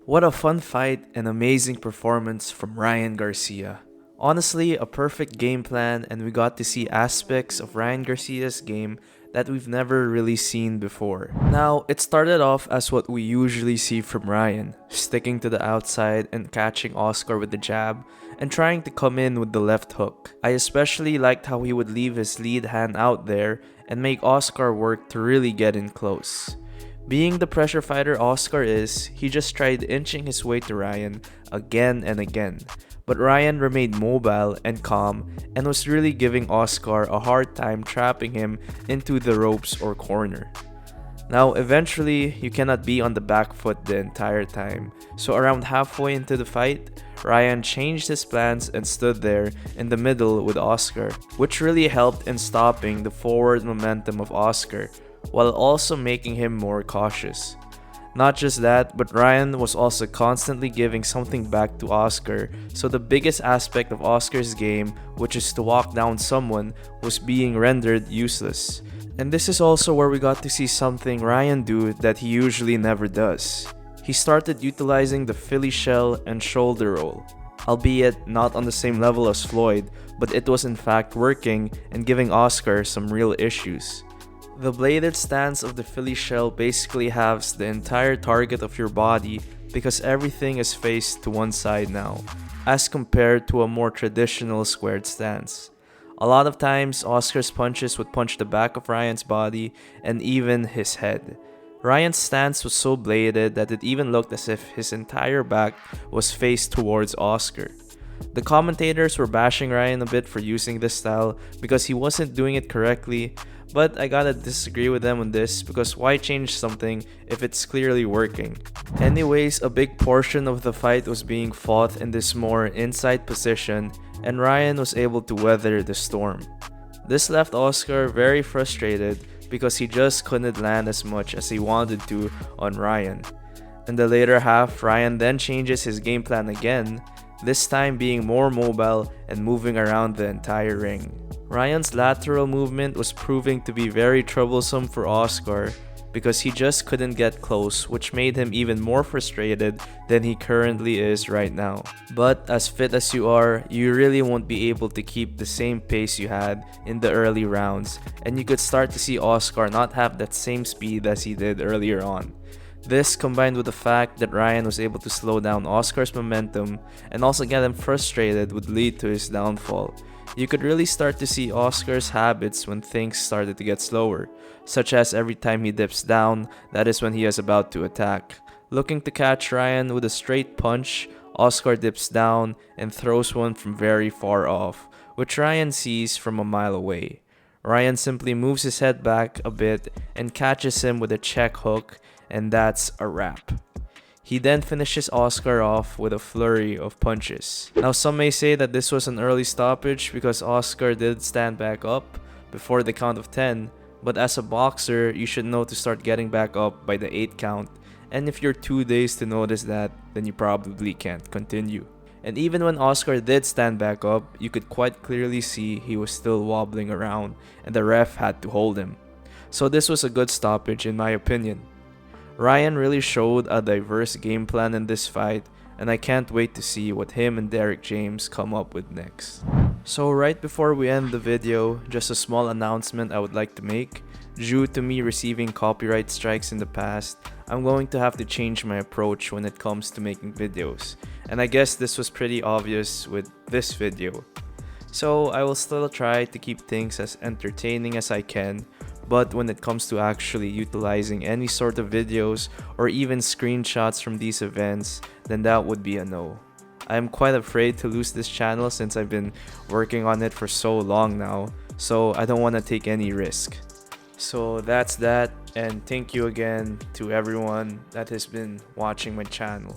What a fun fight and amazing performance from Ryan Garcia. Honestly, a perfect game plan, and we got to see aspects of Ryan Garcia's game that we've never really seen before. Now, it started off as what we usually see from Ryan, sticking to the outside and catching Oscar with the jab, and trying to come in with the left hook. I especially liked how he would leave his lead hand out there and make Oscar work to really get in close. Being the pressure fighter Oscar is, he just tried inching his way to Ryan again and again. But Ryan remained mobile and calm and was really giving Oscar a hard time trapping him into the ropes or corner. Now, eventually, you cannot be on the back foot the entire time, so around halfway into the fight, Ryan changed his plans and stood there in the middle with Oscar, which really helped in stopping the forward momentum of Oscar, while also making him more cautious. Not just that, but Ryan was also constantly giving something back to Oscar, so the biggest aspect of Oscar's game, which is to walk down someone, was being rendered useless. And this is also where we got to see something Ryan do that he usually never does. He started utilizing the Philly shell and shoulder roll, albeit not on the same level as Floyd, but it was in fact working and giving Oscar some real issues. The bladed stance of the Philly shell basically halves the entire target of your body because everything is faced to one side now, as compared to a more traditional squared stance. A lot of times, Oscar's punches would punch the back of Ryan's body and even his head. Ryan's stance was so bladed that it even looked as if his entire back was faced towards Oscar. The commentators were bashing Ryan a bit for using this style because he wasn't doing it correctly, but I gotta disagree with them on this because why change something if it's clearly working? Anyways, a big portion of the fight was being fought in this more inside position, and Ryan was able to weather the storm. This left Oscar very frustrated because he just couldn't land as much as he wanted to on Ryan. In the later half, Ryan then changes his game plan again, this time being more mobile and moving around the entire ring. Ryan's lateral movement was proving to be very troublesome for Oscar because he just couldn't get close, which made him even more frustrated than he currently is right now. But as fit as you are, you really won't be able to keep the same pace you had in the early rounds, and you could start to see Oscar not have that same speed as he did earlier on. This, combined with the fact that Ryan was able to slow down Oscar's momentum and also get him frustrated, would lead to his downfall. You could really start to see Oscar's habits when things started to get slower, such as every time he dips down, that is when he is about to attack. Looking to catch Ryan with a straight punch, Oscar dips down and throws one from very far off, which Ryan sees from a mile away. Ryan simply moves his head back a bit and catches him with a check hook, and that's a wrap. He then finishes Oscar off with a flurry of punches. Now, some may say that this was an early stoppage because Oscar did stand back up before the count of 10, but as a boxer, you should know to start getting back up by the 8 count, and if you're too dazed to notice that, then you probably can't continue. And even when Oscar did stand back up, you could quite clearly see he was still wobbling around, and the ref had to hold him. So this was a good stoppage in my opinion. Ryan really showed a diverse game plan in this fight, and I can't wait to see what him and Derek James come up with next. So right before we end the video, just a small announcement I would like to make. Due to me receiving copyright strikes in the past, I'm going to have to change my approach when it comes to making videos, and I guess this was pretty obvious with this video. So I will still try to keep things as entertaining as I can, but when it comes to actually utilizing any sort of videos or even screenshots from these events, then that would be a no. I am quite afraid to lose this channel since I've been working on it for so long now, so I don't want to take any risk. So that's that, and thank you again to everyone that has been watching my channel.